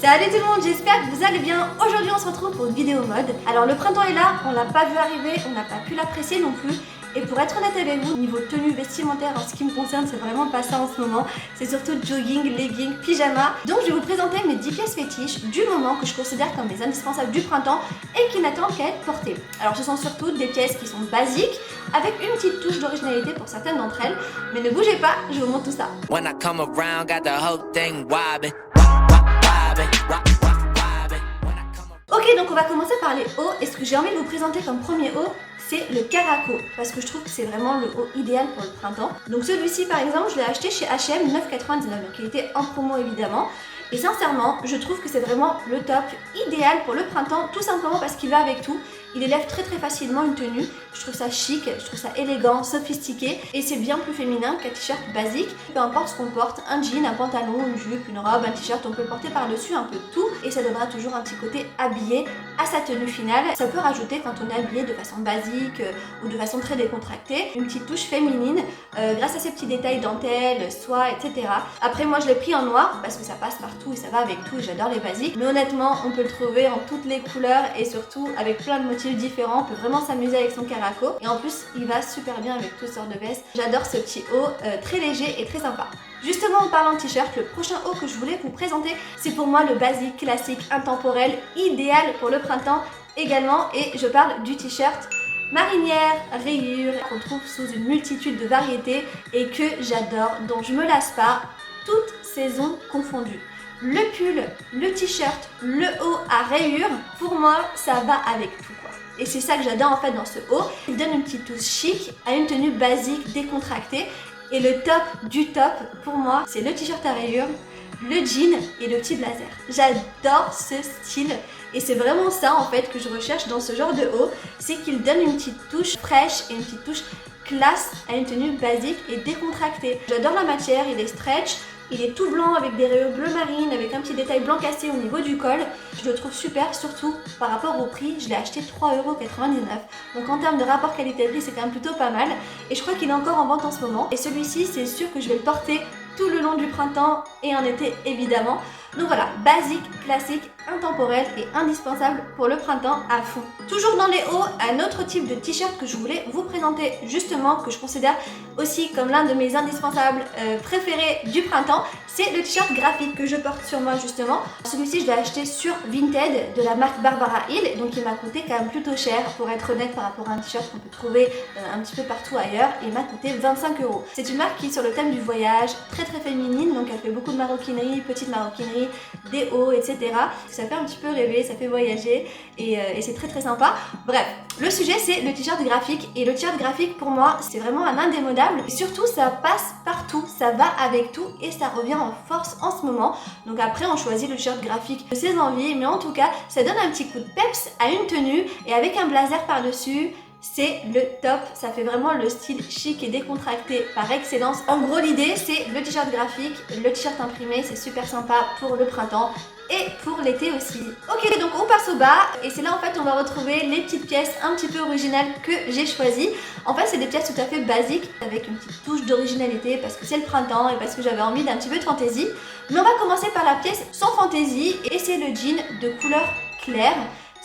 Salut tout le monde, j'espère que vous allez bien. Aujourd'hui on se retrouve pour une vidéo mode. Alors le printemps est là, on l'a pas vu arriver, on n'a pas pu l'apprécier non plus. Et pour être honnête avec vous, niveau tenue vestimentaire en ce qui me concerne, c'est vraiment pas ça en ce moment. C'est surtout jogging, legging, pyjama. Donc je vais vous présenter mes 10 pièces fétiches du moment que je considère comme les indispensables du printemps et qui n'attendent qu'à être portées. Alors ce sont surtout des pièces qui sont basiques, avec une petite touche d'originalité pour certaines d'entre elles. Mais ne bougez pas, je vous montre tout ça. When I come around, got the whole thing wobbin'. Ok, donc on va commencer par les hauts. Et ce que j'ai envie de vous présenter comme premier haut, c'est le Caraco, parce que je trouve que c'est vraiment le haut idéal pour le printemps. Donc celui-ci par exemple, je l'ai acheté chez H&M 9,99, donc il était en promo évidemment. Et sincèrement, je trouve que c'est vraiment le top idéal pour le printemps, tout simplement parce qu'il va avec tout. Il élève très facilement une tenue. Je trouve ça chic, je trouve ça élégant, sophistiqué. Et c'est bien plus féminin qu'un t-shirt basique. Peu importe ce qu'on porte, un jean, un pantalon, une jupe, une robe, un t-shirt, on peut le porter par-dessus un peu tout. Et ça donnera toujours un petit côté habillé à sa tenue finale. Ça peut rajouter quand on est habillé de façon basique ou de façon très décontractée, une petite touche féminine grâce à ces petits détails dentelle, soie, etc. Après moi je l'ai pris en noir parce que ça passe partout et ça va avec tout et j'adore les basiques. Mais honnêtement, on peut le trouver en toutes les couleurs et surtout avec plein de motifs différents. On peut vraiment s'amuser avec son Caraco. Et en plus, il va super bien avec toutes sortes de vestes. J'adore ce petit haut très léger et très sympa. Justement, en parlant de t-shirt, le prochain haut que je voulais vous présenter, c'est pour moi le basique, classique, intemporel, idéal pour le printemps également. Et je parle du t-shirt marinière, rayures, qu'on trouve sous une multitude de variétés et que j'adore, dont je me lasse pas, toutes saisons confondues. Le pull, le t-shirt, le haut à rayures, pour moi, ça va avec tout quoi. Et c'est ça que j'adore en fait dans ce haut. Il donne une petite touche chic à une tenue basique, décontractée. Et le top du top, pour moi, c'est le t-shirt à rayures, le jean et le petit blazer. J'adore ce style. Et c'est vraiment ça en fait que je recherche dans ce genre de haut. C'est qu'il donne une petite touche fraîche et une petite touche classe à une tenue basique et décontractée. J'adore la matière, il est stretch. Il est tout blanc avec des rayures bleu marine, avec un petit détail blanc cassé au niveau du col. Je le trouve super, surtout par rapport au prix. Je l'ai acheté 3,99€. Donc en termes de rapport qualité-prix, c'est quand même plutôt pas mal. Et je crois qu'il est encore en vente en ce moment. Et celui-ci, c'est sûr que je vais le porter tout le long du printemps et en été évidemment. Donc voilà, basique, classique, intemporel et indispensable pour le printemps à fond. Toujours dans les hauts, un autre type de t-shirt que je voulais vous présenter justement, que je considère aussi comme l'un de mes indispensables préférés du printemps, c'est le t-shirt graphique que je porte sur moi justement. Celui-ci je l'ai acheté sur Vinted de la marque Barbara Hill, donc il m'a coûté quand même plutôt cher pour être honnête par rapport à un t-shirt qu'on peut trouver un petit peu partout ailleurs. Il m'a coûté 25€. C'est une marque qui est sur le thème du voyage, très féminine, donc elle fait beaucoup de maroquinerie, petite maroquinerie, des hauts, etc. Ça fait un petit peu rêver, ça fait voyager et c'est très sympa. Bref, le sujet c'est le t-shirt graphique et le t-shirt graphique pour moi c'est vraiment un indémodable et surtout ça passe partout, ça va avec tout et ça revient en force en ce moment. Donc après on choisit le t-shirt graphique de ses envies, mais en tout cas ça donne un petit coup de peps à une tenue et avec un blazer par dessus. C'est le top, ça fait vraiment le style chic et décontracté par excellence. En gros l'idée c'est le t-shirt graphique, le t-shirt imprimé, c'est super sympa pour le printemps et pour l'été aussi. Ok, donc on passe au bas et c'est là en fait on va retrouver les petites pièces un petit peu originales que j'ai choisies. En fait c'est des pièces tout à fait basiques avec une petite touche d'originalité parce que c'est le printemps et parce que j'avais envie d'un petit peu de fantaisie. Mais on va commencer par la pièce sans fantaisie et c'est le jean de couleur claire.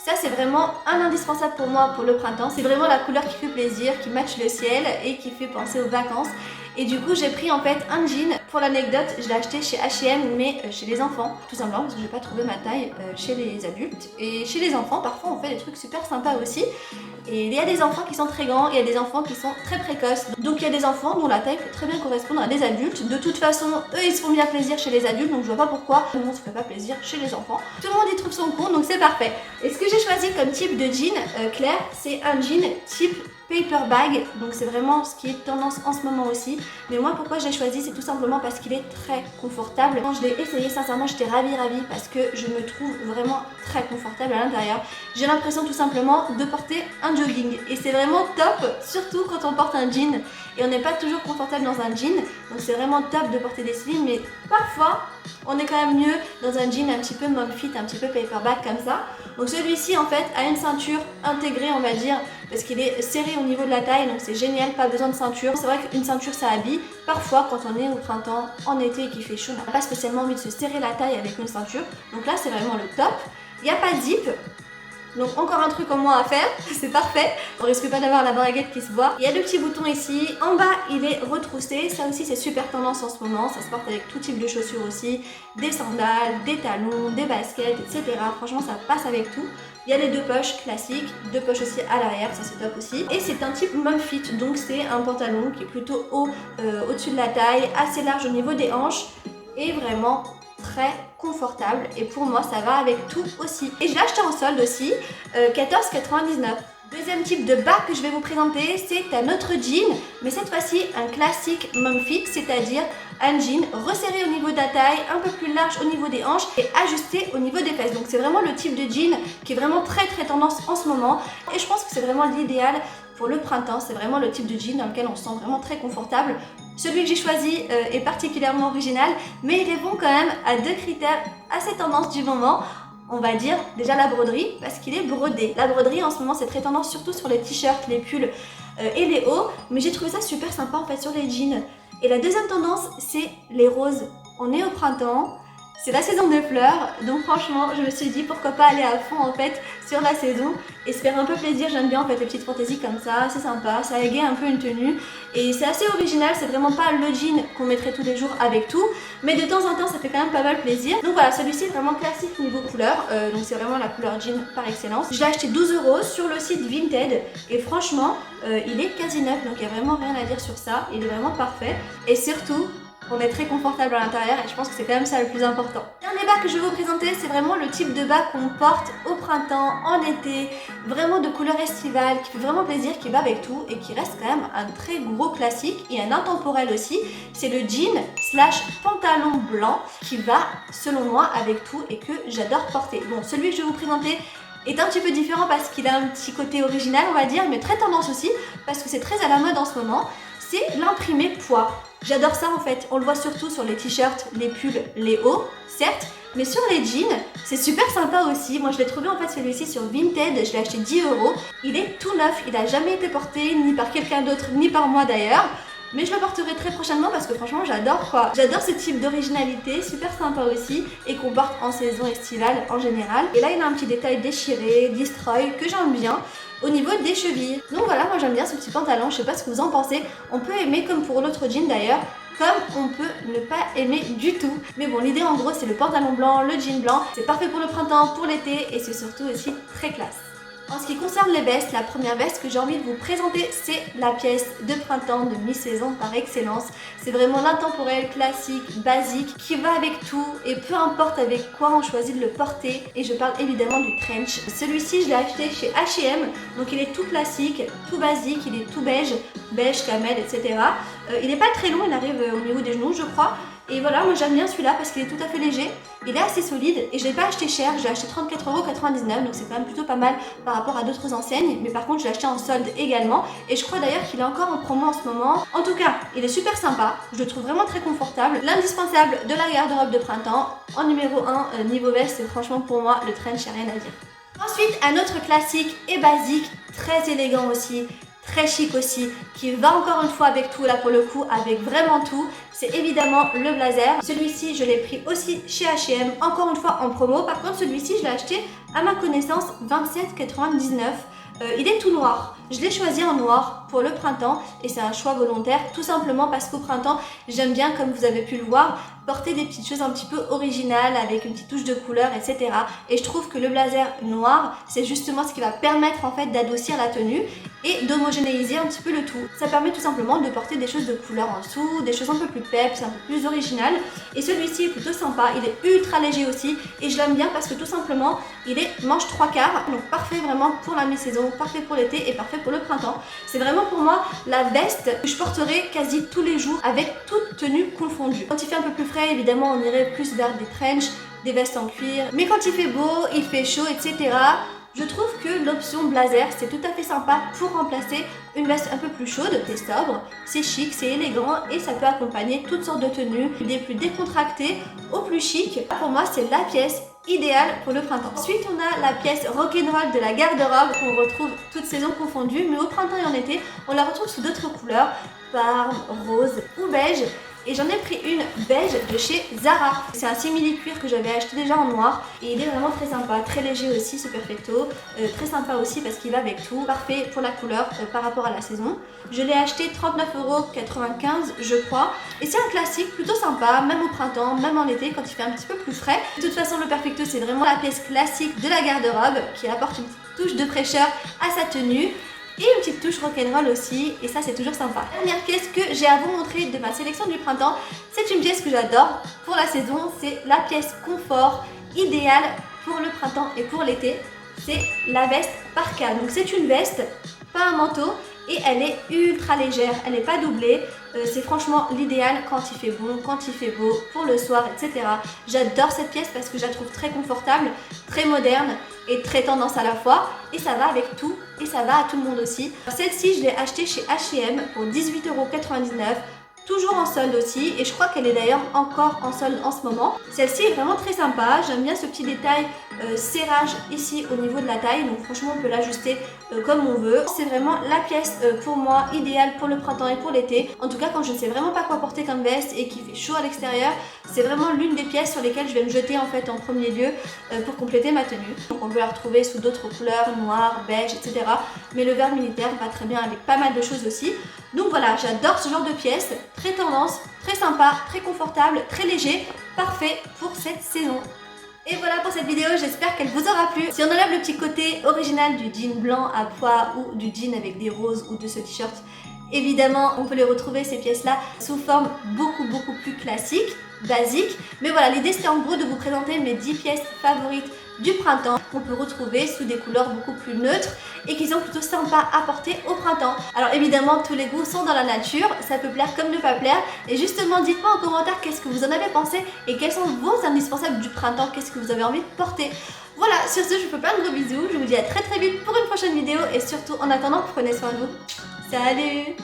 Ça c'est vraiment un indispensable pour moi pour le printemps. C'est vraiment la couleur qui fait plaisir, qui matche le ciel et qui fait penser aux vacances. Et du coup j'ai pris en fait un jean. Pour l'anecdote, je l'ai acheté chez H&M mais chez les enfants. Tout simplement parce que j'ai pas trouvé ma taille chez les adultes. Et chez les enfants parfois on fait des trucs super sympas aussi. Et il y a des enfants qui sont très grands, il y a des enfants qui sont très précoces. Donc il y a des enfants dont la taille peut très bien correspondre à des adultes. De toute façon, eux ils se font bien plaisir chez les adultes, donc je vois pas pourquoi nous on se fait pas plaisir chez les enfants. Tout le monde y trouve son compte, donc c'est parfait. Et ce que j'ai choisi comme type de jean clair, c'est un jean type paper bag, donc c'est vraiment ce qui est tendance en ce moment aussi. Mais moi pourquoi je l'ai choisi, c'est tout simplement parce qu'il est très confortable. Quand je l'ai essayé, sincèrement j'étais ravie parce que je me trouve vraiment très confortable à l'intérieur. J'ai l'impression tout simplement de porter un jogging et c'est vraiment top, surtout quand on porte un jean et on n'est pas toujours confortable dans un jean, donc c'est vraiment top de porter des slims, mais parfois On est quand même mieux dans un jean un petit peu mom fit, un petit peu paperback comme ça. Donc celui-ci en fait a une ceinture intégrée on va dire, parce qu'il est serré au niveau de la taille, donc c'est génial, pas besoin de ceinture. C'est vrai qu'une ceinture ça habille. Parfois quand on est au printemps, en été et qu'il fait chaud, on n'a pas spécialement envie de se serrer la taille avec une ceinture. Donc là c'est vraiment le top. Il n'y a pas de zip. Donc encore un truc en moins à faire, c'est parfait. On risque pas d'avoir la braguette qui se voit. Il y a deux petits boutons ici. En bas, il est retroussé. Ça aussi, c'est super tendance en ce moment. Ça se porte avec tout type de chaussures aussi. Des sandales, des talons, des baskets, etc. Franchement, ça passe avec tout. Il y a les deux poches classiques, deux poches aussi à l'arrière, ça c'est top aussi. Et c'est un type mom fit, donc c'est un pantalon qui est plutôt haut au-dessus de la taille, assez large au niveau des hanches et vraiment très confortable, et pour moi ça va avec tout aussi. Et je l'ai acheté en solde aussi, 14,99 €. Deuxième type de bas que je vais vous présenter, c'est un autre jean, mais cette fois-ci un classique mom fit, c'est-à-dire un jean resserré au niveau de la taille, un peu plus large au niveau des hanches et ajusté au niveau des fesses. Donc c'est vraiment le type de jean qui est vraiment très tendance en ce moment, et je pense que c'est vraiment l'idéal pour le printemps. C'est vraiment le type de jean dans lequel on se sent vraiment très confortable. Celui que j'ai choisi est particulièrement original, mais il répond quand même à deux critères assez tendance du moment. On va dire déjà la broderie, parce qu'il est brodé. La broderie en ce moment c'est très tendance, surtout sur les t-shirts, les pulls et les hauts, mais j'ai trouvé ça super sympa en fait sur les jeans. Et la deuxième tendance c'est les roses. On est au printemps, c'est la saison des fleurs, donc franchement je me suis dit pourquoi pas aller à fond en fait sur la saison et se faire un peu plaisir. J'aime bien en fait les petites fantaisies comme ça, c'est sympa, ça égaye un peu une tenue et c'est assez original. C'est vraiment pas le jean qu'on mettrait tous les jours avec tout, mais de temps en temps ça fait quand même pas mal plaisir. Donc voilà, celui-ci est vraiment classique niveau couleur, donc c'est vraiment la couleur jean par excellence. Je l'ai acheté 12 € sur le site Vinted et franchement il est quasi neuf, donc il n'y a vraiment rien à dire sur ça, il est vraiment parfait et surtout on est très confortable à l'intérieur et je pense que c'est quand même ça le plus important. Dernier bas que je vais vous présenter, c'est vraiment le type de bas qu'on porte au printemps, en été, vraiment de couleur estivale, qui fait vraiment plaisir, qui va avec tout et qui reste quand même un très gros classique et un intemporel aussi. C'est le jean slash pantalon blanc qui va selon moi avec tout et que j'adore porter. Bon, celui que je vais vous présenter est un petit peu différent parce qu'il a un petit côté original on va dire, mais très tendance aussi parce que c'est très à la mode en ce moment. C'est l'imprimé poids. J'adore ça en fait, on le voit surtout sur les t-shirts, les pulls, les hauts, certes, mais sur les jeans, c'est super sympa aussi. Moi je l'ai trouvé en fait celui-ci sur Vinted, je l'ai acheté 10 €. Il est tout neuf, il n'a jamais été porté, ni par quelqu'un d'autre, ni par moi d'ailleurs. Mais je le porterai très prochainement parce que franchement j'adore quoi. J'adore ce type d'originalité, super sympa aussi, et qu'on porte en saison estivale en général. Et là il a un petit détail déchiré, destroy, que j'aime bien au niveau des chevilles. Donc voilà, moi j'aime bien ce petit pantalon, je sais pas ce que vous en pensez. On peut aimer comme pour l'autre jean d'ailleurs, comme on peut ne pas aimer du tout. Mais bon, l'idée en gros c'est le pantalon blanc, le jean blanc. C'est parfait pour le printemps, pour l'été et c'est surtout aussi très classe. En ce qui concerne les vestes, la première veste que j'ai envie de vous présenter, c'est la pièce de printemps de mi-saison par excellence. C'est vraiment l'intemporel, classique, basique, qui va avec tout et peu importe avec quoi on choisit de le porter. Et je parle évidemment du trench. Celui-ci, je l'ai acheté chez H&M, donc il est tout classique, tout basique, il est tout beige, beige, camel, etc. Il n'est pas très long, il arrive au niveau des genoux, je crois. Et voilà, moi j'aime bien celui-là parce qu'il est tout à fait léger, il est assez solide et je l'ai pas acheté cher, je l'ai acheté 34,99 €, donc c'est quand même plutôt pas mal par rapport à d'autres enseignes, mais par contre je l'ai acheté en solde également et je crois d'ailleurs qu'il est encore en promo en ce moment. En tout cas, il est super sympa, je le trouve vraiment très confortable, l'indispensable de la garde-robe de printemps. En numéro 1, niveau veste, c'est franchement pour moi le trench, rien à dire. Ensuite, un autre classique et basique, très élégant aussi, très chic aussi, qui va encore une fois avec tout, là pour le coup avec vraiment tout, c'est évidemment le blazer. Celui-ci je l'ai pris aussi chez H&M, encore une fois en promo. Par contre celui-ci je l'ai acheté à ma connaissance 27,99 €. Il est tout noir, je l'ai choisi en noir pour le printemps et c'est un choix volontaire tout simplement parce qu'au printemps j'aime bien, comme vous avez pu le voir, porter des petites choses un petit peu originales avec une petite touche de couleur, etc. Et je trouve que le blazer noir c'est justement ce qui va permettre en fait d'adoucir la tenue et d'homogénéiser un petit peu le tout. Ça permet tout simplement de porter des choses de couleur en dessous, des choses un peu plus peps, un peu plus originales. Et celui-ci est plutôt sympa, il est ultra léger aussi et je l'aime bien parce que tout simplement il est manche 3/4, donc parfait vraiment pour la mi-saison, parfait pour l'été et parfait pour le printemps. C'est vraiment pour moi la veste que je porterai quasi tous les jours avec toute tenue confondue. Quand il fait un peu plus frais, évidemment on irait plus vers des trench, des vestes en cuir, mais quand il fait beau, il fait chaud, etc., Je trouve que l'option blazer c'est tout à fait sympa pour remplacer une veste un peu plus chaude, c'est sobre, c'est chic, c'est élégant et ça peut accompagner toutes sortes de tenues, des plus décontractées au plus chic. Pour moi c'est la pièce idéale pour le printemps. Ensuite on a la pièce rock'n'roll de la garde-robe qu'on retrouve toutes saisons confondues, mais au printemps et en été on la retrouve sous d'autres couleurs, parme, rose ou beige. Et j'en ai pris une beige de chez Zara. C'est un simili-cuir que j'avais acheté déjà en noir et il est vraiment très sympa, très léger aussi ce perfecto, très sympa aussi parce qu'il va avec tout, parfait pour la couleur par rapport à la saison. Je l'ai acheté 39,95 € je crois et c'est un classique plutôt sympa, même au printemps, même en été quand il fait un petit peu plus frais. De toute façon le perfecto c'est vraiment la pièce classique de la garde-robe qui apporte une petite touche de fraîcheur à sa tenue. Et une petite touche rock'n'roll aussi, et ça c'est toujours sympa. Dernière pièce que j'ai à vous montrer de ma sélection du printemps, c'est une pièce que j'adore pour la saison, c'est la pièce confort idéale pour le printemps et pour l'été. C'est la veste parka, donc c'est une veste, pas un manteau, et elle est ultra légère, elle n'est pas doublée, c'est franchement l'idéal quand il fait bon, quand il fait beau, pour le soir, etc. J'adore cette pièce parce que je la trouve très confortable, très moderne et très tendance à la fois, et ça va avec tout, et ça va à tout le monde aussi. Celle-ci je l'ai achetée chez H&M pour 18,99 €. Toujours en solde aussi, et je crois qu'elle est d'ailleurs encore en solde en ce moment. Celle-ci est vraiment très sympa, j'aime bien ce petit détail serrage ici au niveau de la taille, donc franchement on peut l'ajuster comme on veut. C'est vraiment la pièce pour moi idéale pour le printemps et pour l'été. En tout cas quand je ne sais vraiment pas quoi porter comme veste et qu'il fait chaud à l'extérieur, c'est vraiment l'une des pièces sur lesquelles je vais me jeter en fait en premier lieu pour compléter ma tenue. Donc on peut la retrouver sous d'autres couleurs, noir, beige, etc. Mais le vert militaire va très bien avec pas mal de choses aussi. Donc voilà, j'adore ce genre de pièce, très tendance, très sympa, très confortable, très léger, parfait pour cette saison. Et voilà pour cette vidéo, j'espère qu'elle vous aura plu. Si on enlève le petit côté original du jean blanc à pois ou du jean avec des roses ou de ce t-shirt, évidemment on peut les retrouver ces pièces-là sous forme beaucoup plus classique, basique. Mais voilà, l'idée c'était en gros de vous présenter mes 10 pièces favorites du printemps qu'on peut retrouver sous des couleurs beaucoup plus neutres et qui sont plutôt sympas à porter au printemps. Alors évidemment tous les goûts sont dans la nature, ça peut plaire comme ne pas plaire, et justement dites-moi en commentaire qu'est-ce que vous en avez pensé et quels sont vos indispensables du printemps, qu'est-ce que vous avez envie de porter. Voilà, sur ce je vous fais plein de gros bisous, je vous dis à très vite pour une prochaine vidéo et surtout en attendant prenez soin de vous. Salut!